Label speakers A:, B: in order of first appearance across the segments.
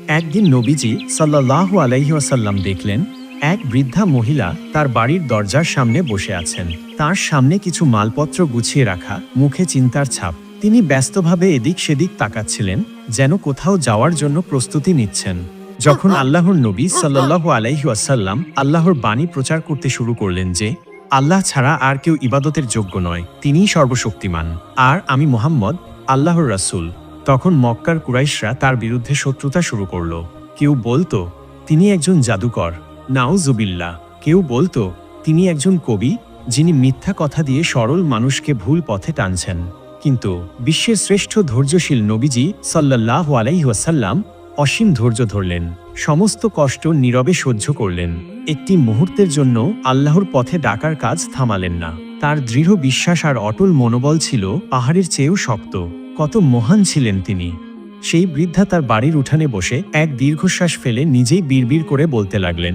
A: একদিন নবীজি সাল্লাল্লাহু আলাইহি ওয়াসাল্লাম দেখলেন এক বৃদ্ধা মহিলা তার বাড়ির দরজার সামনে বসে আছেন। তার সামনে কিছু মালপত্র গুছিয়ে রাখা, মুখে চিন্তার ছাপ। তিনি ব্যস্তভাবে এদিক সেদিক তাকাচ্ছিলেন, যেন কোথাও যাওয়ার জন্য প্রস্তুতি নিচ্ছেন। যখন আল্লাহর নবী সাল্লাল্লাহু আলাইহি ওয়াসাল্লাম আল্লাহর বাণী প্রচার করতে শুরু করলেন যে আল্লাহ ছাড়া আর কেউ ইবাদতের যোগ্য নয়, তিনিই সর্বশক্তিমান, আর আমি মুহাম্মদ আল্লাহর রাসূল, তখন মক্কার কুরাইশরা তার বিরুদ্ধে শত্রুতা শুরু করল। কেউ বলতো তিনি একজন জাদুকর, নাউজুবিল্লাহ। কেউ বলতো তিনি একজন কবি, যিনি মিথ্যা কথা দিয়ে সরল মানুষকে ভুল পথে টানছেন। কিন্তু বিশ্বের শ্রেষ্ঠ ধৈর্যশীল নবীজি সাল্লাল্লাহু আলাইহি ওয়াসাল্লাম অসীম ধৈর্য ধরলেন, সমস্ত কষ্ট নীরবে সহ্য করলেন। একটি মুহূর্তের জন্য আল্লাহর পথে ডাকার কাজ থামালেন না। তার দৃঢ় বিশ্বাস আর অটল মনোবল ছিল পাহাড়ের চেয়েও শক্ত। কত মহান ছিলেন তিনি! সেই বৃদ্ধা তার বাড়ির উঠানে বসে এক দীর্ঘশ্বাস ফেলে নিজেই বিড়বিড় করে বলতে লাগলেন,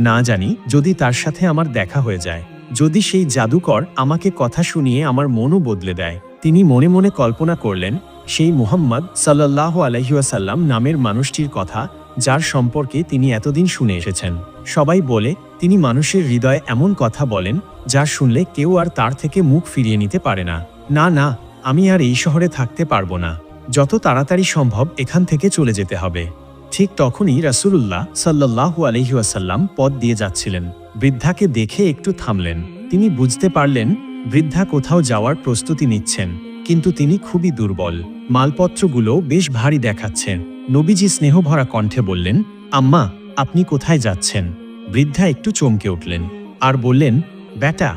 A: না জানি যদি তার সাথে আমার দেখা হয়ে যায়, যদি সেই জাদুকর আমাকে কথা শুনিয়ে আমার মনও বদলে দেয়। তিনি মনে মনে কল্পনা করলেন সেই মুহাম্মদ সাল্লাল্লাহু আলাইহি ওয়াসাল্লাম নামের মানুষটির কথা, যার সম্পর্কে তিনি এতদিন শুনে এসেছেন। সবাই বলে তিনি মানুষের হৃদয়ে এমন কথা বলেন যা শুনলে কেউ আর তার থেকে মুখ ফিরিয়ে নিতে পারে না। না না, আমি আর এই শহরে থাকতে পারবো না, যত তাড়াতাড়ি সম্ভব এখান থেকে চলে যেতে হবে। ঠিক তখনই রাসূলুল্লাহ সাল্লাল্লাহু আলাইহি ওয়াসাল্লাম পথ দিয়ে যাচ্ছিলেন। বৃদ্ধাকে দেখে একটু থামলেন। তিনি বুঝতে পারলেন বৃদ্ধা কোথাও যাওয়ার প্রস্তুতি নিচ্ছেন, কিন্তু তিনি খুবই দুর্বল। মালপত্রগুলো বেশ ভারী দেখাচ্ছেন। নবীজি স্নেহভরা কণ্ঠে বললেন, আম্মা, আপনি কোথায় যাচ্ছেন? বৃদ্ধা একটু চমকে উঠলেন আর বললেন, বেটা,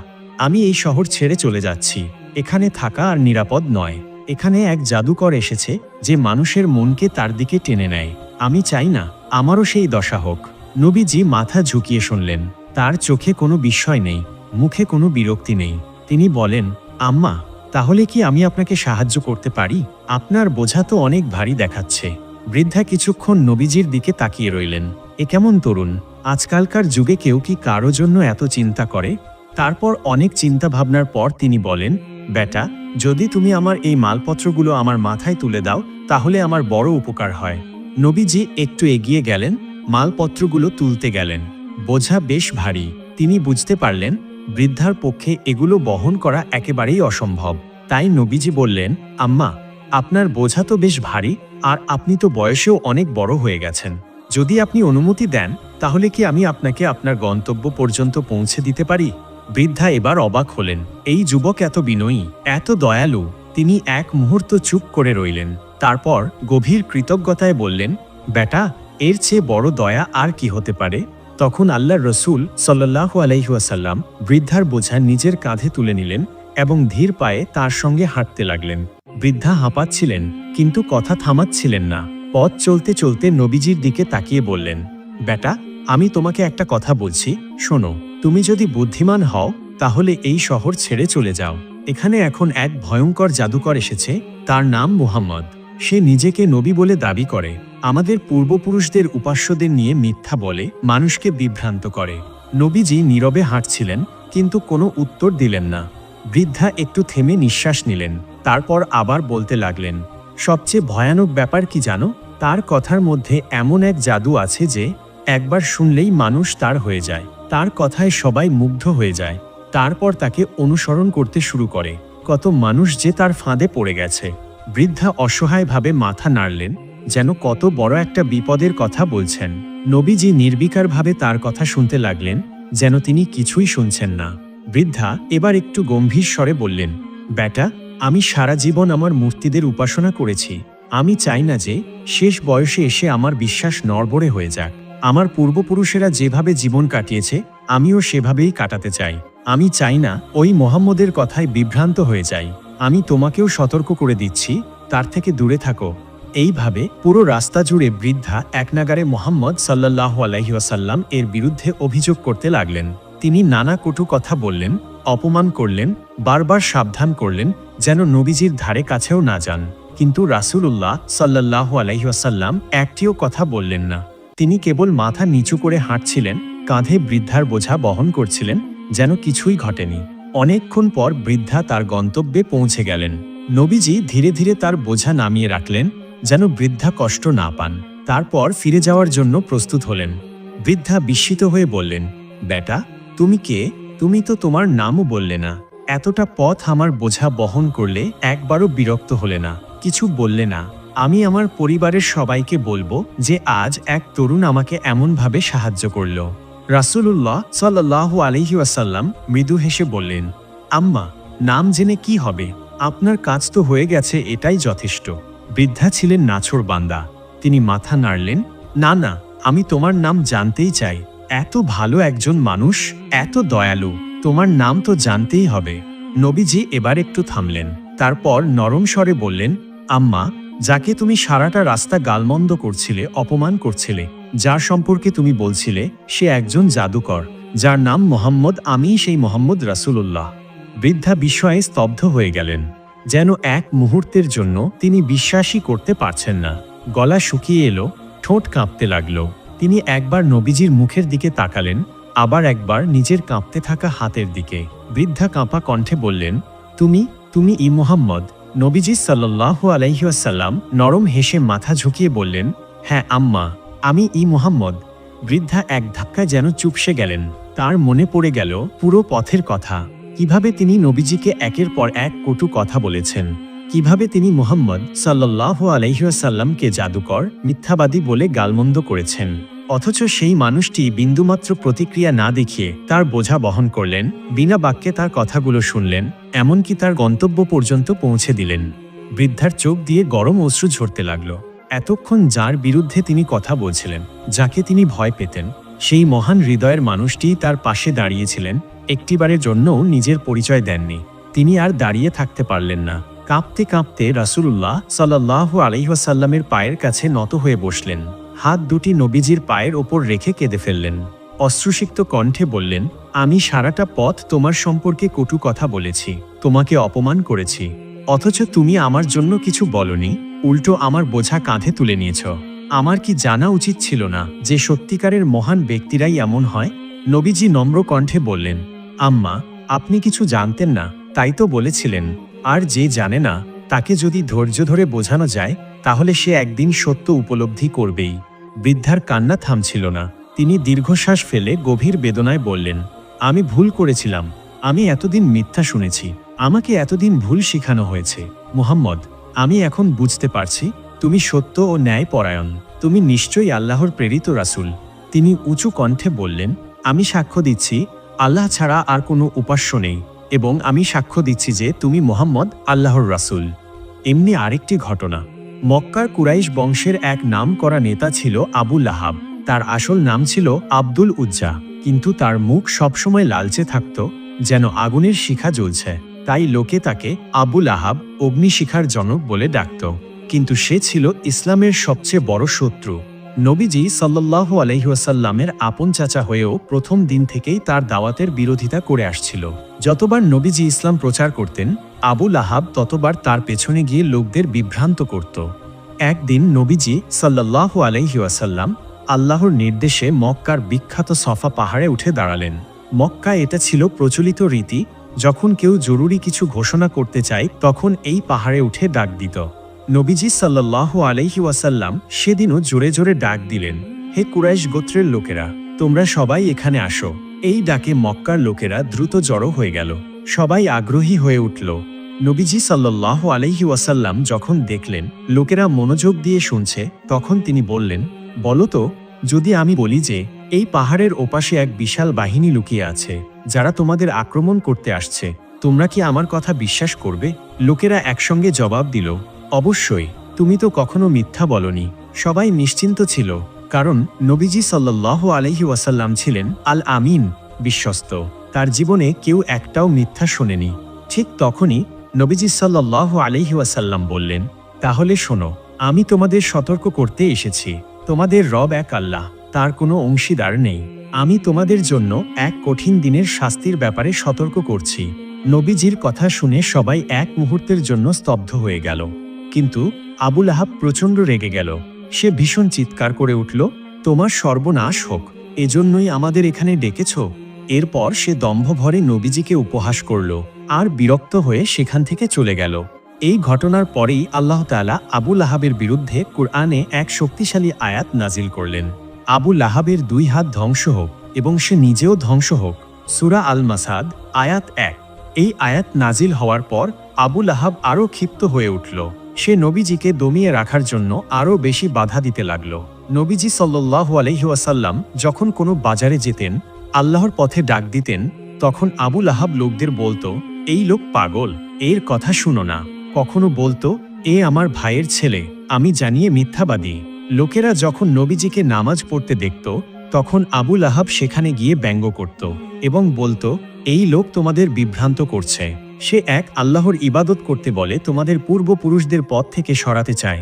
A: আমি এই শহর ছেড়ে চলে যাচ্ছি। এখানে থাকা আর নিরাপদ নয়। এখানে এক জাদুকর এসেছে যে মানুষের মনকে তার দিকে টেনে নেয়। আমি চাই না আমারও সেই দশা হোক। নবীজি মাথা ঝুঁকিয়ে শুনলেন। তার চোখে কোনো বিস্ময় নেই, মুখে কোনো বিরক্তি নেই। তিনি বলেন, আম্মা, তাহলে কি আমি আপনাকে সাহায্য করতে পারি? আপনার বোঝা তো অনেক ভারী দেখাচ্ছে। বৃদ্ধা কিছুক্ষণ নবীজির দিকে তাকিয়ে রইলেন। এ কেমন তরুণ! আজকালকার যুগে কেউ কি কারো জন্য এত চিন্তা করে? তারপর অনেক চিন্তা ভাবনার পর তিনি বলেন, বেটা, যদি তুমি আমার এই মালপত্রগুলো আমার মাথায় তুলে দাও, তাহলে আমার বড় উপকার হয়। নবীজি একটু এগিয়ে গেলেন, মালপত্রগুলো তুলতে গেলেন। বোঝা বেশ ভারী। তিনি বুঝতে পারলেন বৃদ্ধার পক্ষে এগুলো বহন করা একেবারেই অসম্ভব। তাই নবীজি বললেন, আম্মা, আপনার বোঝা তো বেশ ভারী, আর আপনি তো বয়সেও অনেক বড় হয়ে গেছেন। যদি আপনি অনুমতি দেন, তাহলে কি আমি আপনাকে আপনার গন্তব্য পর্যন্ত পৌঁছে দিতে পারি? বৃদ্ধা এবার অবাক হলেন। এই যুবক এত বিনয়ী, এত দয়ালু। তিনি এক মুহূর্ত চুপ করে রইলেন। তারপর গভীর কৃতজ্ঞতায় বললেন, বেটা, এর চেয়ে বড় দয়া আর কি হতে পারে? তখন আল্লাহর রসূল সাল্লাল্লাহু আলাইহি ওয়াসাল্লাম বৃদ্ধার বোঝা নিজের কাঁধে তুলে নিলেন এবং ধীর পায়ে তার সঙ্গে হাঁটতে লাগলেন। বৃদ্ধা হাঁপাচ্ছিলেন, কিন্তু কথা থামাচ্ছিলেন না। পথ চলতে চলতে নবীজির দিকে তাকিয়ে বললেন, বেটা, আমি তোমাকে একটা কথা বলছি, শোনো। তুমি যদি বুদ্ধিমান হও, তাহলে এই শহর ছেড়ে চলে যাও। এখানে এখন এক ভয়ঙ্কর জাদুকর এসেছে, তার নাম মুহাম্মদ। সে নিজেকে নবী বলে দাবি করে, আমাদের পূর্বপুরুষদের উপাস্যদের নিয়ে মিথ্যা বলে, মানুষকে বিভ্রান্ত করে। নবীজি নীরবে হাঁটছিলেন, কিন্তু কোনো উত্তর দিলেন না। বৃদ্ধা একটু থেমে নিঃশ্বাস নিলেন, তারপর আবার বলতে লাগলেন, সবচেয়ে ভয়ানক ব্যাপার কি জানো? তার কথার মধ্যে এমন এক জাদু আছে যে একবার শুনলেই মানুষ তার হয়ে যায়। তার কথায় সবাই মুগ্ধ হয়ে যায়, তারপর তাকে অনুসরণ করতে শুরু করে। কত মানুষ যে তার ফাঁদে পড়ে গেছে। বৃদ্ধা অসহায়ভাবে মাথা নাড়লেন, যেন কত বড় একটা বিপদের কথা বলছেন। নবীজি নির্বিকারভাবে তার কথা শুনতে লাগলেন, যেন তিনি কিছুই শুনছেন না। বৃদ্ধা এবার একটু গম্ভীর স্বরে বললেন, বেটা, আমি সারা জীবন আমার মূর্তিদের উপাসনা করেছি। আমি চাই না যে শেষ বয়সে এসে আমার বিশ্বাস নড়বড়ে হয়ে যাক। আমার পূর্বপুরুষেরা যেভাবে জীবন কাটিয়েছে, আমিও সেভাবেই কাটাতে চাই। আমি চাই না ওই মুহাম্মদের কথায় বিভ্রান্ত হয়ে যাই। আমি তোমাকেও সতর্ক করে দিচ্ছি, তার থেকে দূরে থাকো। এইভাবে পুরো রাস্তা জুড়ে বৃদ্ধা একনাগারে মুহাম্মদ সাল্লাল্লাহু আলাইহি ওয়াসাল্লাম এর বিরুদ্ধে অভিযোগ করতে লাগলেন। তিনি নানা কটু কথা বললেন, অপমান করলেন, বারবার সাবধান করলেন যেন নবীজির ধারে কাছেও না যান। কিন্তু রাসূলুল্লাহ সাল্লাল্লাহু আলাইহি ওয়াসাল্লাম একটিও কথা বললেন না। তিনি কেবল মাথা নিচু করে হাঁটছিলেন, কাঁধে বৃদ্ধার বোঝা বহন করছিলেন, যেন কিছুই ঘটেনি। অনেকক্ষণ পর বৃদ্ধা তার গন্তব্যে পৌঁছে গেলেন। নবীজি ধীরে ধীরে তার বোঝা নামিয়ে রাখলেন, যেন বৃদ্ধা কষ্ট না পান। তারপর ফিরে যাওয়ার জন্য প্রস্তুত হলেন। বৃদ্ধা বিস্মিত হয়ে বললেন, বেটা, তুমি কে? তুমি তো তোমার নামও বললে না। এতটা পথ আমার বোঝা বহন করলে একবারও বিরক্ত হলে না, কিছু বললে না। আমি আমার পরিবারের সবাইকে বলবো যে আজ এক তরুণ আমাকে এমনভাবে সাহায্য করল। রাসূলুল্লাহ সাল্লাল্লাহু আলাইহি ওয়াসাল্লাম মৃদু হেসে বললেন, আম্মা, নাম জেনে কি হবে? আপনার কাজ তো হয়ে গেছে, এটাই যথেষ্ট। বৃদ্ধা ছিলেন নাছোড়বান্দা। তিনি মাথা নাড়লেন, না না, আমি তোমার নাম জানতেই চাই। এত ভালো একজন মানুষ, এত দয়ালু, তোমার নাম তো জানতেই হবে। নবীজি এবার একটু থামলেন, তারপর নরম স্বরে বললেন, আম্মা, যাকে তুমি সারাটা রাস্তা গালমন্দ করছিলে, অপমান করছিলে, যার সম্পর্কে তুমি বলছিলে সে একজন জাদুকর, যার নাম মোহাম্মদ, আমি সেই মোহাম্মদ রাসূলুল্লাহ। বৃদ্ধা বিস্ময়ে স্তব্ধ হয়ে গেলেন। যেন এক মুহূর্তের জন্য তিনি বিশ্বাসই করতে পারছেন না। গলা শুকিয়ে এলো, ঠোঁট কাঁপতে লাগলো। তিনি একবার নবীজির মুখের দিকে তাকালেন, আবার একবার নিজের কাঁপতে থাকা হাতের দিকে। বৃদ্ধা কাঁপা কণ্ঠে বললেন, তুমি ই মোহাম্মদ? নবীজি সাল্লাল্লাহু আলাইহি ওয়াসাল্লাম নরম হেসে মাথা ঝুঁকিয়ে বললেন, হ্যাঁ আম্মা, আমি ই মোহাম্মদ। বৃদ্ধা এক ধাক্কায় যেন চুপসে গেলেন। তার মনে পড়ে গেল পুরো পথের কথা, কিভাবে তিনি নবীজিকে একের পর এক কটু কথা বলেছেন, কিভাবে তিনি মুহাম্মদ সাল্লাল্লাহু আলাইহি ওয়াসাল্লামকে জাদুকর, মিথ্যাবাদী বলে গালমন্দ করেছেন। অথচ সেই মানুষটি বিন্দুমাত্র প্রতিক্রিয়া না দেখিয়ে তার বোঝা বহন করলেন, বিনা বাক্যে তার কথাগুলো শুনলেন, এমনকি তার গন্তব্য পর্যন্ত পৌঁছে দিলেন। বৃদ্ধার চোখ দিয়ে গরম অশ্রু ঝরতে লাগল। এতক্ষণ যার বিরুদ্ধে তিনি কথা বলছিলেন, যাকে তিনি ভয় পেতেন, সেই মহান হৃদয়ের মানুষটি তার পাশে দাঁড়িয়েছিলেন, একটিবারের জন্যও নিজের পরিচয় দেননি। তিনি আর দাঁড়িয়ে থাকতে পারলেন না। কাঁপতে কাঁপতে রাসূলুল্লাহ সাল্লাল্লাহু আলাইহি ওয়াসাল্লামের পায়ের কাছে নত হয়ে বসলেন। হাত দুটি নবীজির পায়ের ওপর রেখে কেঁদে ফেললেন। অশ্রুসিক্ত কণ্ঠে বললেন, আমি সারাটা পথ তোমার সম্পর্কে কটু কথা বলেছি, তোমাকে অপমান করেছি, অথচ তুমি আমার জন্য কিছু বলনি, উল্টো আমার বোঝা কাঁধে তুলে নিয়েছ। আমার কি জানা উচিত ছিল না যে সত্যিকারের মহান ব্যক্তিরাই এমন হয়? নবীজি নম্র কণ্ঠে বললেন, আম্মা, আপনি কিছু জানতেন না, তাই তো বলেছিলেন। আর যে জানে না তাকে যদি ধৈর্য ধরে বোঝানো যায়, তাহলে সে একদিন সত্য উপলব্ধি করবেই। বৃদ্ধার কান্না থামছিল না। তিনি দীর্ঘশ্বাস ফেলে গভীর বেদনায় বললেন, আমি ভুল করেছিলাম। আমি এতদিন মিথ্যা শুনেছি, আমাকে এতদিন ভুল শেখানো হয়েছে। মুহাম্মদ, আমি এখন বুঝতে পারছি তুমি সত্য ও ন্যায় পরায়ণ। তুমি নিশ্চয়ই আল্লাহর প্রেরিত রাসূল। তিনি উঁচু কণ্ঠে বললেন, আমি সাক্ষ্য দিচ্ছি আল্লাহ ছাড়া আর কোনো উপাস্য নেই, এবং আমি সাক্ষ্য দিচ্ছি যে তুমি মুহাম্মদ আল্লাহর রাসূল। এমনি আরেকটি ঘটনা। মক্কার কুরাইশ বংশের এক নামকরা নেতা ছিল আবু লাহাব। তার আসল নাম ছিল আব্দুল উজ্জা, কিন্তু তার মুখ সবসময় লালচে থাকত, যেন আগুনের শিখা জ্বলছে। তাই লোকে তাকে আবু লাহাব, অগ্নিশিখার জনক বলে ডাকত। কিন্তু সে ছিল ইসলামের সবচেয়ে বড় শত্রু। নবীজি সাল্লাল্লাহু আলাইহি ওয়াসাল্লামের আপন চাচা হয়েও প্রথম দিন থেকেই তার দাওয়াতের বিরোধিতা করে আসছিল। যতবার নবীজি ইসলাম প্রচার করতেন, আবু লাহাব ততবার তার পেছনে গিয়ে লোকদের বিভ্রান্ত করত। একদিন নবীজি সাল্লাল্লাহু আলাইহি ওয়াসাল্লাম আল্লাহর নির্দেশে মক্কার বিখ্যাত সফা পাহাড়ে উঠে দাঁড়ালেন। মক্কা এটা ছিল প্রচলিত রীতি, যখন কেউ জরুরি কিছু ঘোষণা করতে চায় তখন এই পাহাড়ে উঠে ডাক দিত। নবীজি সাল্লাল্লাহু আলাইহি ওয়াসাল্লাম সেদিনও জোরে জোরে ডাক দিলেন, হে কুরাইশ গোত্রের লোকেরা, তোমরা সবাই এখানে আসো। এই ডাকে মক্কার লোকেরা দ্রুত জড়ো হয়ে গেল। সবাই আগ্রহী হয়ে উঠল। নবীজি সাল্লাল্লাহু আলাইহি ওয়াসাল্লাম যখন দেখলেন লোকেরা মনোযোগ দিয়ে শুনছে, তখন তিনি বললেন, বলো তো, যদি আমি বলি যে এই পাহাড়ের ওপাশে এক বিশাল বাহিনী লুকিয়ে আছে, যারা তোমাদের আক্রমণ করতে আসছে, তোমরা কি আমার কথা বিশ্বাস করবে? লোকেরা একসঙ্গে জবাব দিল, অবশ্যই, তুমি তো কখনো মিথ্যা বলনি। সবাই নিশ্চিন্ত ছিল, কারণ নবীজি সাল্লাল্লাহু আলাইহি ওয়াসাল্লাম ছিলেন আল আমিন, বিশ্বস্ত। তার জীবনে কেউ একটাও মিথ্যা শোনেনি। ঠিক তখনই নবীজি সাল্লাল্লাহু আলাইহি ওয়াসাল্লাম বললেন, তাহলে শোনো, আমি তোমাদের সতর্ক করতে এসেছি। তোমাদের রব এক আল্লাহ, তার কোনো অংশীদার নেই। আমি তোমাদের জন্য এক কঠিন দিনের শাস্তির ব্যাপারে সতর্ক করছি। নবীজির কথা শুনে সবাই এক মুহূর্তের জন্য স্তব্ধ হয়ে গেল। কিন্তু আবু লাহাব প্রচণ্ড রেগে গেল। সে ভীষণ চিৎকার করে উঠল, তোমার সর্বনাশ হোক, এজন্যই আমাদের এখানে ডেকেছ? এরপর সে দম্ভ ভরে নবীজিকে উপহাস করল আর বিরক্ত হয়ে সেখান থেকে চলে গেল। এই ঘটনার পরেই আল্লাহ তাআলা আবু লাহাবের বিরুদ্ধে কুরআনে এক শক্তিশালী আয়াত নাজিল করলেন। আবু লাহাবের 2 হাত ধ্বংস হোক এবং সে নিজেও ধ্বংস হোক। সূরা আল মাসাদ আয়াত 1। এই আয়াত নাজিল হওয়ার পর আবু লাহাব আরও ক্ষিপ্ত হয়ে উঠল। সে নবীজিকে দমিয়ে রাখার জন্য আরও বেশি বাধা দিতে লাগল। নবীজি সাল্লাল্লাহু আলাইহি ওয়াসাল্লাম যখন কোনো বাজারে যেতেন, আল্লাহর পথে ডাক দিতেন, তখন আবু লাহাব লোকদের বলতো, এই লোক পাগল, এর কথা শুনো না। কখনো বলতো, এ আমার ভাইয়ের ছেলে, আমি জানিয়ে মিথ্যাবাদী। লোকেরা যখন নবীজিকে নামাজ পড়তে দেখত, তখন আবু লাহাব সেখানে গিয়ে ব্যঙ্গ করত এবং বলতো, এই লোক তোমাদের বিভ্রান্ত করছে। সে এক আল্লাহর ইবাদত করতে বলে তোমাদের পূর্বপুরুষদের পথ থেকে সরাতে চায়।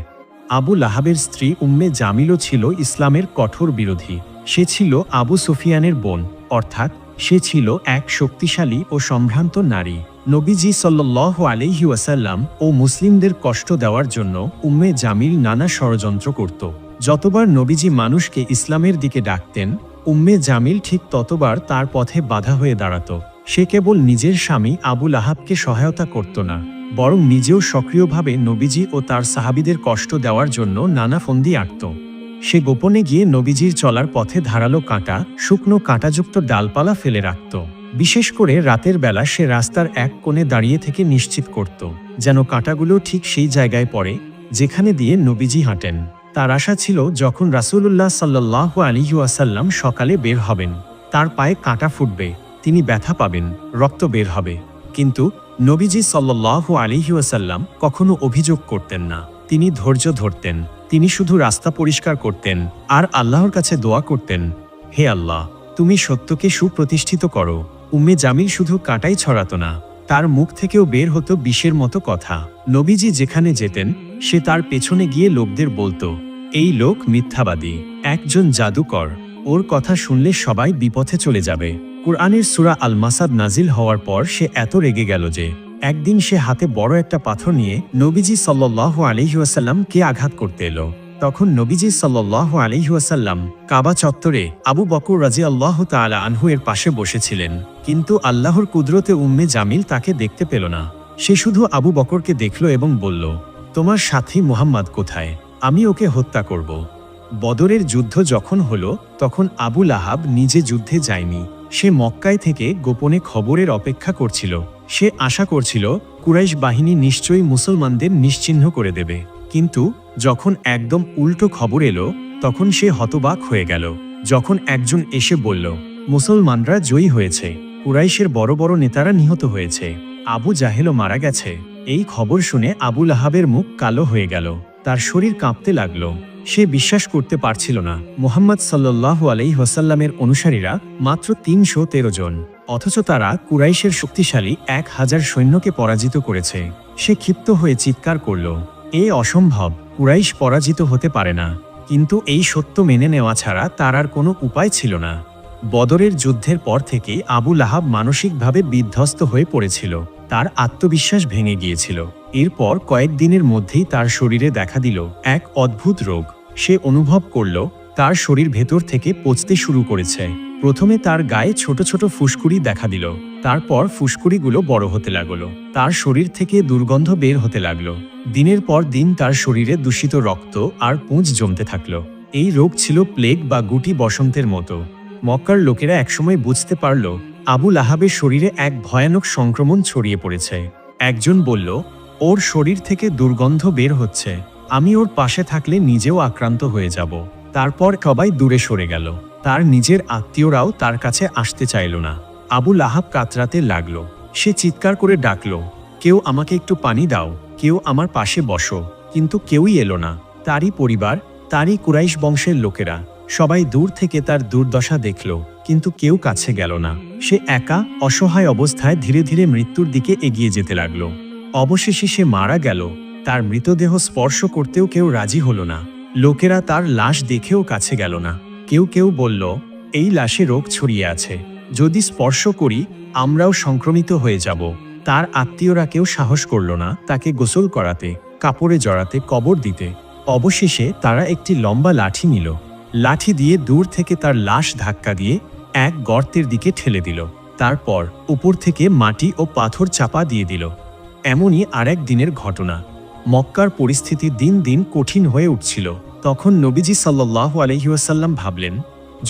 A: আবু লাহাবের স্ত্রী উম্মে জামিলও ছিল ইসলামের কঠোর বিরোধী। সে ছিল আবু সুফিয়ানের বোন, অর্থাৎ সে ছিল এক শক্তিশালী ও সম্ভ্রান্ত নারী। নবীজি সাল্লাল্লাহু আলাইহি ওয়াসাল্লাম ও মুসলিমদের কষ্ট দেওয়ার জন্য উম্মে জামিল নানা ষড়যন্ত্র করত। যতবার নবীজি মানুষকে ইসলামের দিকে ডাকতেন, উম্মে জামিল ঠিক ততবার তার পথে বাধা হয়ে দাঁড়াত। সে কেবল নিজের স্বামী আবু লাহাবকে সহায়তা করত না, বরং নিজেও সক্রিয়ভাবে নবীজি ও তার সাহাবীদের কষ্ট দেওয়ার জন্য নানা ফন্দি আঁটত। সে গোপনে গিয়ে নবীজির চলার পথে ধারালো কাঁটা, শুকনো কাঁটাযুক্ত ডালপালা ফেলে রাখত। বিশেষ করে রাতের বেলা সে রাস্তার এক কোণে দাঁড়িয়ে থেকে নিশ্চিত করত যেন কাঁটাগুলো ঠিক সেই জায়গায় পড়ে যেখানে দিয়ে নবীজি হাঁটেন। তার আশা ছিল যখন রাসূলুল্লাহ সাল্লাল্লাহু আলাইহি ওয়াসাল্লাম সকালে বের হবেন, তার পায়ে কাঁটা ফুটবে, তিনি ব্যথা পাবেন, রক্ত বের হবে। কিন্তু নবীজি সাল্লাল্লাহু আলাইহি ওয়াসাল্লাম কখনো অভিযোগ করতেন না। তিনি ধৈর্য ধরতেন। তিনি শুধু রাস্তা পরিষ্কার করতেন আর আল্লাহর কাছে দোয়া করতেন, হে আল্লাহ, তুমি সত্যকে সুপ্রতিষ্ঠিত করো। উম্মে জামিল শুধু কাঁটাই ছড়াত না, তার মুখ থেকেও বের হতো বিষের মতো কথা। নবীজি যেখানে যেতেন, সে তার পেছনে গিয়ে লোকদের বলতো, এই লোক মিথ্যাবাদী, একজন জাদুকর, ওর কথা শুনলে সবাই বিপথে চলে যাবে। কুরআনের সূরা আল মাসাদ নাজিল হওয়ার পর সে এত রেগে গেল যে একদিন সে হাতে বড় একটা পাথর নিয়ে নবীজি সাল্লাল্লাহু আলাইহি ওয়াসাল্লামকে আঘাত করতে এলো। তখন নবীজি সাল্লাল্লাহু আলাইহি ওয়াসাল্লাম কাবা চত্বরে আবু বকর রাদিয়াল্লাহু তাআলা আনহু এর পাশে বসেছিলেন। কিন্তু আল্লাহর কুদরতে উম্মে জামিল তাকে দেখতে পেল না। সে শুধু আবু বকরকে দেখল এবং বলল, তোমার সাথী মুহাম্মদ কোথায়? আমি ওকে হত্যা করব। বদরের যুদ্ধ যখন হলো, তখন আবু লাহাব নিজে যুদ্ধে যায়নি। সে মক্কায় থেকে গোপনে খবরের অপেক্ষা করছিল। সে আশা করছিল কুরাইশ বাহিনী নিশ্চয়ই মুসলমানদের নিশ্চিহ্ন করে দেবে। কিন্তু যখন একদম উল্টো খবর এলো, তখন সে হতবাক হয়ে গেল। যখন একজন এসে বলল, মুসলমানরা জয়ী হয়েছে, কুরাইশের বড় বড় নেতারা নিহত হয়েছে, আবু জাহেলও মারা গেছে, এই খবর শুনে আবু লাহাবের মুখ কালো হয়ে গেল। তার শরীর কাঁপতে লাগলো। সে বিশ্বাস করতে পারছিল না মুহাম্মদ সাল্লাল্লাহু আলাইহি ওয়াসাল্লামের অনুসারীরা মাত্র 313 জন, অথচ তারা কুরাইশের শক্তিশালী 1000 সৈন্যকে পরাজিত করেছে। সে ক্ষিপ্ত হয়ে চিৎকার করল, এ অসম্ভব, কুরাইশ পরাজিত হতে পারে না। কিন্তু এই সত্য মেনে নেওয়া ছাড়া তার আর কোনো উপায় ছিল না। বদরের যুদ্ধের পর থেকে আবু লাহাব মানসিকভাবে বিধ্বস্ত হয়ে পড়েছিল। তার আত্মবিশ্বাস ভেঙে গিয়েছিল। এরপর কয়েকদিনের মধ্যেই তার শরীরে দেখা দিল এক অদ্ভুত রোগ। সে অনুভব করল তার শরীর ভেতর থেকে পচতে শুরু করেছে। প্রথমে তার গায়ে ছোট ছোট ফুসকুড়ি দেখা দিল, তারপর ফুসকুড়িগুলো বড় হতে লাগলো। তার শরীর থেকে দুর্গন্ধ বের হতে লাগলো। দিনের পর দিন তার শরীরে দূষিত রক্ত আর পুঁজ জমতে থাকলো। এই রোগ ছিল প্লেগ বা গুটি বসন্তের মতো। মক্কার লোকেরা একসময় বুঝতে পারল আবু লাহাবের শরীরে এক ভয়ানক সংক্রমণ ছড়িয়ে পড়েছে। একজন বলল, ওর শরীর থেকে দুর্গন্ধ বের হচ্ছে, আমি ওর পাশে থাকলে নিজেও আক্রান্ত হয়ে যাব। তারপর সবাই দূরে সরে গেল। তার নিজের আত্মীয়রাও তার কাছে আসতে চাইল না। আবু লাহাব কাতরাতে লাগলো। সে চিৎকার করে ডাকলো, কেউ আমাকে একটু পানি দাও, কেউ আমার পাশে বসো। কিন্তু কেউই এলো না। তারই পরিবার, তারই কুরাইশ বংশের লোকেরা সবাই দূর থেকে তার দুর্দশা দেখল, কিন্তু কেউ কাছে গেল না। সে একা অসহায় অবস্থায় ধীরে ধীরে মৃত্যুর দিকে এগিয়ে যেতে লাগলো। অবশেষে সে মারা গেল। তার মৃতদেহ স্পর্শ করতেও কেউ রাজি হলো না। লোকেরা তার লাশ দেখেও কাছে গেল না। কেউ কেউ বলল, এই লাশে রোগ ছড়িয়ে আছে, যদি স্পর্শ করি আমরাও সংক্রমিত হয়ে যাব। তার আত্মীয়রা কেউ সাহস করল না তাকে গোসল করাতে, কাপড়ে জড়াতে, কবর দিতে। অবশেষে তারা একটি লম্বা লাঠি নিল। লাঠি দিয়ে দূর থেকে তার লাশ ধাক্কা দিয়ে এক গর্তের দিকে ঠেলে দিল। তারপর উপর থেকে মাটি ও পাথর চাপা দিয়ে দিল। এমনই আরেক দিনের ঘটনা। মক্কার পরিস্থিতি দিন দিন কঠিন হয়ে উঠছিল। তখন নবীজি সাল্লাল্লাহু আলাইহি ওয়াসাল্লাম ভাবলেন,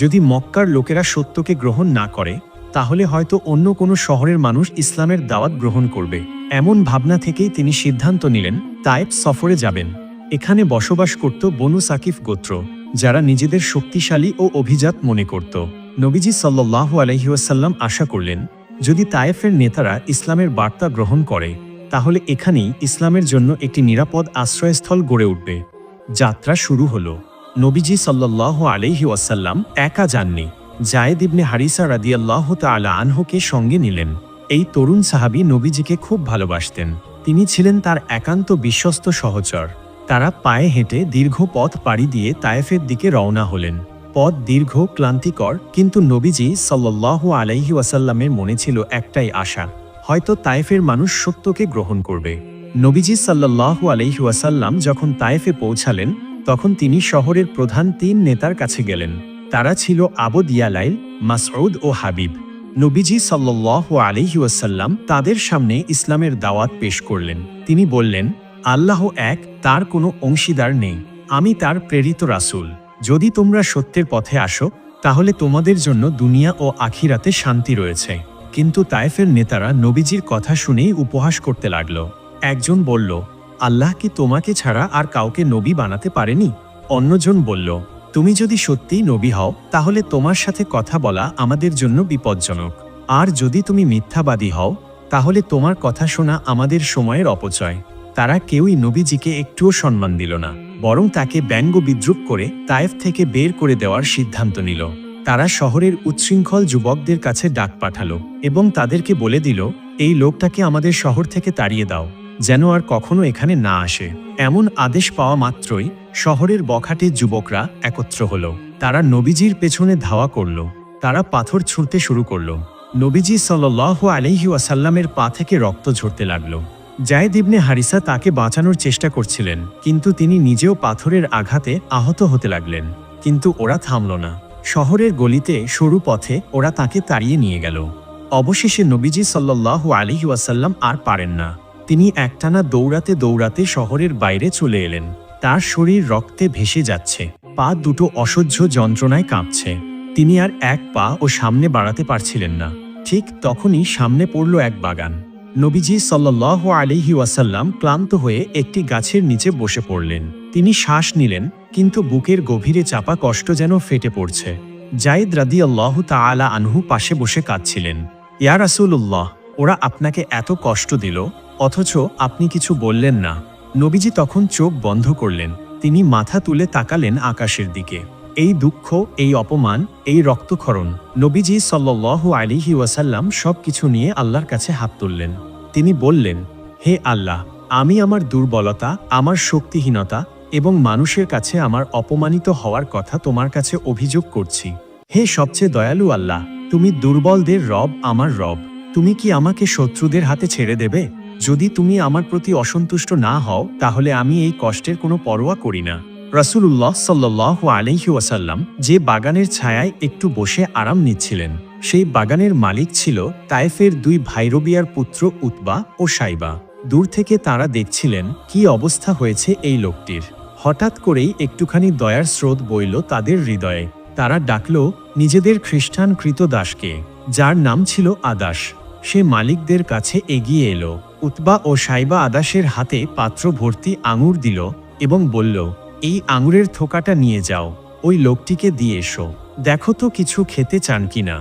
A: যদি মক্কার লোকেরা সত্যকে গ্রহণ না করে, তাহলে হয়তো অন্য কোনো শহরের মানুষ ইসলামের দাওয়াত গ্রহণ করবে। এমন ভাবনা থেকেই তিনি সিদ্ধান্ত নিলেন তায়েফ সফরে যাবেন। এখানে বসবাস করত বনু সাকিফ গোত্র, যারা নিজেদের শক্তিশালী ও অভিজাত মনে করত। নবীজি সাল্লাল্লাহু আলাইহি ওয়াসাল্লাম আশা করলেন, যদি তায়েফের নেতারা ইসলামের বার্তা গ্রহণ করে, তাহলে এখানেই ইসলামের জন্য একটি নিরাপদ আশ্রয়স্থল গড়ে উঠবে। যাত্রা শুরু হলো। নবীজি সাল্লাল্লাহু আলাইহি ওয়াসাল্লাম একা যাননি, যায়েদ ইবনে হারিসা রাদিয়াল্লাহু তাআলা আনহুকে সঙ্গে নিলেন। এই তরুণ সাহাবী নবীজিকে খুব ভালোবাসতেন। তিনি ছিলেন তার একান্ত বিশ্বস্ত সহচর। তারা পায়ে হেঁটে দীর্ঘ পথ পাড়ি দিয়ে তায়েফের দিকে রওনা হলেন। পথ দীর্ঘ, ক্লান্তিকর, কিন্তু নবীজি সাল্লাল্লাহু আলাইহি ওয়াসাল্লামের মনে ছিল একটাই আশা, হয়তো তায়েফের মানুষ সত্যকে গ্রহণ করবে। নবীজি সাল্লাল্লাহু আলাইহি ওয়াসাল্লাম যখন তায়েফে পৌঁছালেন, তখন তিনি শহরের প্রধান 3 নেতার কাছে গেলেন। তারা ছিল আবু দিয়ালাইল, মাসউদ ও হাবিব। নবীজি সাল্লাল্লাহু আলাইহি ওয়াসাল্লাম তাদের সামনে ইসলামের দাওয়াত পেশ করলেন। তিনি বললেন, আল্লাহ এক, তার কোনো অংশীদার নেই। আমি তার প্রেরিত রাসূল। যদি তোমরা সত্যের পথে আসো, তাহলে তোমাদের জন্য দুনিয়া ও আখিরাতে শান্তি রয়েছে। কিন্তু তায়েফের নেতারা নবীজির কথা শুনেই উপহাস করতে লাগল। একজন বলল, আল্লাহ কি তোমাকে ছাড়া আর কাউকে নবী বানাতে পারেনি? অন্যজন বলল, তুমি যদি সত্যিই নবী হও, তাহলে তোমার সাথে কথা বলা আমাদের জন্য বিপজ্জনক। আর যদি তুমি মিথ্যাবাদী হও, তাহলে তোমার কথা শোনা আমাদের সময়ের অপচয়। তারা কেউই নবীজিকে একটুও সম্মান দিল না, বরং তাকে ব্যঙ্গ বিদ্রূপ করে তায়েফ থেকে বের করে দেওয়ার সিদ্ধান্ত নিল। তারা শহরের উচ্ছৃঙ্খল যুবকদের কাছে ডাক পাঠালো এবং তাদেরকে বলে দিল, এই লোকটাকে আমাদের শহর থেকে তাড়িয়ে দাও, যেন আর কখনো এখানে না আসে। এমন আদেশ পাওয়া মাত্রই শহরের বখাটে যুবকরা একত্র হলো। তারা নবীজির পেছনে ধাওয়া করল। তারা পাথর ছুঁড়তে শুরু করল। নবীজি সাল্লাল্লাহু আলাইহি ওয়াসাল্লামের পা থেকে রক্ত ঝরতে লাগলো। যায়েদ ইবনে হারিসা তাকে বাঁচানোর চেষ্টা করছিলেন, কিন্তু তিনি নিজেও পাথরের আঘাতে আহত হতে লাগলেন। কিন্তু ওরা থামল না। শহরের গলিতে সরু পথে ওরা তাকে তাড়িয়ে নিয়ে গেল। অবশেষে নবীজি সাল্লাল্লাহু আলাইহি ওয়াসাল্লাম আর পারেন না। তিনি একটানা দৌড়াতে দৌড়াতে শহরের বাইরে চলে এলেন। তার শরীর রক্তে ভেসে যাচ্ছে, পা দুটো অসহ্য যন্ত্রণায় কাঁপছে। তিনি আর এক পা ও সামনে বাড়াতে পারছিলেন না। ঠিক তখনই সামনে পড়ল এক বাগান। নবীজি সাল্লাল্লাহু আলাইহি ওয়াসাল্লাম ক্লান্ত হয়ে একটি গাছের নিচে বসে পড়লেন। তিনি শ্বাস নিলেন, কিন্তু বুকের গভীরে চাপা কষ্ট যেন ফেটে পড়ছে। যায়েদ রাদিয়াল্লাহু তাআলা আনহু পাশে বসে কাঁদছিলেন। ইয়া রাসূলুল্লাহ, ওরা আপনাকে এত কষ্ট দিল, অথচ আপনি কিছু বললেন না। নবীজি তখন চোখ বন্ধ করলেন। তিনি মাথা তুলে তাকালেন আকাশের দিকে। এই দুঃখ, এই অপমান, এই রক্তক্ষরণ, নবীজি সাল্লাল্লাহু আলাইহি ওয়াসাল্লাম সবকিছু নিয়ে আল্লাহর কাছে হাত তুললেন। তিনি বললেন, হে আল্লাহ, আমি আমার দুর্বলতা, আমার শক্তিহীনতা এবং মানুষের কাছে আমার অপমানিত হওয়ার কথা তোমার কাছে অভিযোগ করছি। হে সবচেয়ে দয়ালু আল্লাহ, তুমি দুর্বলদের রব, আমার রব। তুমি কি আমাকে শত্রুদের হাতে ছেড়ে দেবে? যদি তুমি আমার প্রতি অসন্তুষ্ট না হও, তাহলে আমি এই কষ্টের কোনো পরোয়া করি না। রাসূলুল্লাহ সাল্লাল্লাহু আলাইহি ওয়াসাল্লাম যে বাগানের ছায়ায় একটু বসে আরাম নিচ্ছিলেন, সেই বাগানের মালিক ছিল তায়েফের 2 ভাই রবিয়ার পুত্র উতবা ও সাইবা। দূর থেকে তারা দেখছিলেন কি অবস্থা হয়েছে এই লোকটির। হঠাৎ করেই একটুখানি দয়ার স্রোত বইল তাদের হৃদয়ে। তারা ডাকল নিজেদের খ্রিস্টান কৃতদাসকে, যার নাম ছিল আদাস। সে মালিকদের কাছে এগিয়ে এলো। উতবা ও সাইবা আদাসের হাতে পাত্র ভর্তি আঙুর দিল এবং বলল, এই আঙুরের থোকাটা নিয়ে যাও, ওই লোকটিকে দিয়ে এসো, দেখো তো কিছু খেতে চান কিনা।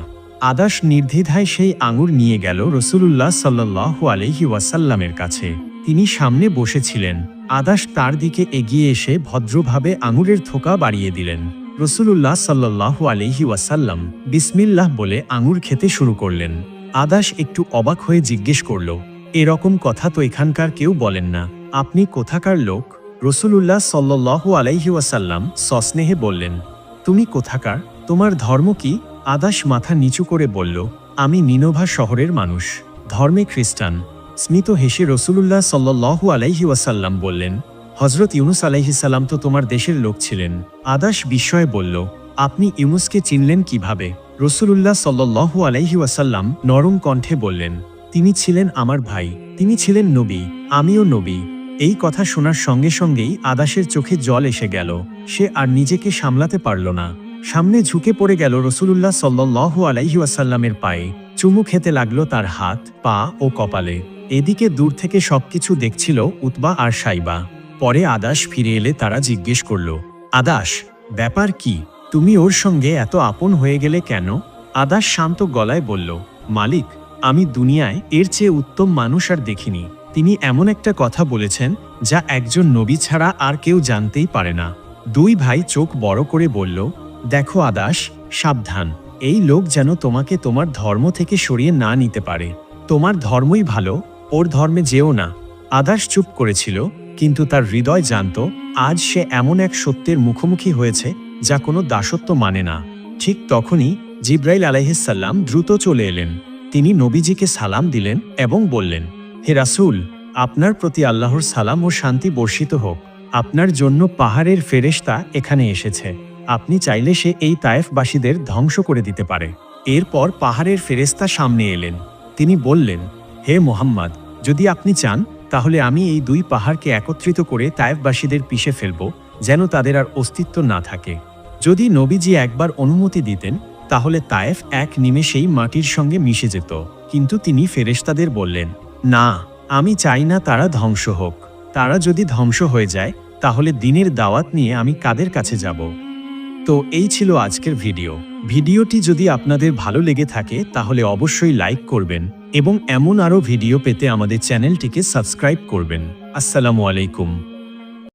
A: আদাস নির্দ্বিধায় সেই আঙুর নিয়ে গেল রাসূলুল্লাহ সাল্লাল্লাহু আলাইহি ওয়াসাল্লামের কাছে। তিনি সামনে বসেছিলেন। আদাস তার দিকে এগিয়ে এসে ভদ্রভাবে আঙুরের থোকা বাড়িয়ে দিলেন। রাসূলুল্লাহ সাল্লাল্লাহু আলাইহি ওয়াসাল্লাম বিসমিল্লাহ বলে আঙুর খেতে শুরু করলেন। আদাস একটু অবাক হয়ে জিজ্ঞেস করল, এরকম কথা তো এখানকার কেউ বলেন না, আপনি কোথাকার লোক? রাসূলুল্লাহ সাল্লাল্লাহু আলাইহি ওয়াসাল্লাম সস্নেহে বললেন, তুমি কোথাকার? তোমার ধর্ম কি? আদাস মাথা নিচু করে বলল, আমি নিনোভা শহরের মানুষ, ধর্মে খ্রিস্টান। স্মিত হেসে রাসূলুল্লাহ সাল্লাল্লাহু আলাইহি ওয়াসাল্লাম বললেন, হযরত ইউনুস আলাইহিস সালাম তো তোমার দেশের লোক ছিলেন। আদাস বিস্ময়ে বলল, আপনি ইউনুসকে চিনলেন কিভাবে? রাসূলুল্লাহ সাল্লাল্লাহু আলাইহি ওয়াসাল্লাম নরম কণ্ঠে বললেন, তিনি ছিলেন আমার ভাই, তিনি ছিলেন নবী, আমিও নবী। এই কথা শোনার সঙ্গে সঙ্গেই আদাসের চোখে জল এসে গেল। সে আর নিজেকে সামলাতে পারল না। সামনে ঝুঁকে পড়ে গেল রসূলুল্লাহ সাল্লাল্লাহু আলাইহি ওয়াসাল্লামের পায়ে, চুমু খেতে লাগলো তার হাত, পা ও কপালে। এদিকে দূর থেকে সবকিছু দেখছিল উতবা আর সাইবা। পরে আদাস ফিরে এলে তারা জিজ্ঞেস করল, আদাস, ব্যাপার কি? তুমি ওর সঙ্গে এত আপন হয়ে গেলে কেন? আদাস শান্ত গলায় বলল, মালিক, আমি দুনিয়ায় এর চেয়ে উত্তম মানুষ আর দেখিনি। তিনি এমন একটা কথা বলেছেন যা একজন নবী ছাড়া আর কেউ জানতেই পারে না। দুই ভাই চোখ বড় করে বলল, দেখো আদাস, সাবধান, এই লোক যেন তোমাকে তোমার ধর্ম থেকে সরিয়ে না নিতে পারে। তোমার ধর্মই ভালো, ওর ধর্মে যেও না। আদাস চুপ করেছিল, কিন্তু তার হৃদয় জানত আজ সে এমন এক সত্যের মুখোমুখি হয়েছে যা কোনো দাসত্ব মানে না। ঠিক তখনই জিব্রাইল আলাইহিসসালাম দ্রুত চলে এলেন। তিনি নবীজিকে সালাম দিলেন এবং বললেন, হে রাসূল, আপনার প্রতি আল্লাহর সালাম ও শান্তি বর্ষিত হোক। আপনার জন্য পাহাড়ের ফেরেশতা এখানে এসেছে। আপনি চাইলে সে এই তায়েফবাসীদের ধ্বংস করে দিতে পারে। এরপর পাহাড়ের ফেরেশতা সামনে এলেন। তিনি বললেন, হে মুহাম্মদ, যদি আপনি চান তাহলে আমি এই দুই পাহাড়কে একত্রিত করে তায়েফবাসীদের পিষে ফেলব, যেন তাদের আর অস্তিত্ব না থাকে। যদি নবীজি একবার অনুমতি দিতেন তাহলে তায়েফ এক নিমেষেই মাটির সঙ্গে মিশে যেত। কিন্তু তিনি ফেরেশতাদের বললেন, না, আমি চাই না তারা ধ্বংস হোক। তারা যদি ধ্বংস হয়ে যায় তাহলে দ্বীনের দাওয়াত নিয়ে আমি কাদের কাছে যাব? তো এই ছিল আজকের ভিডিওটি যদি আপনাদের ভালো লেগে থাকে তাহলে অবশ্যই লাইক করবেন এবং এমন আরও ভিডিও পেতে আমাদের চ্যানেলটিকে সাবস্ক্রাইব করবেন। আসসালামু আলাইকুম।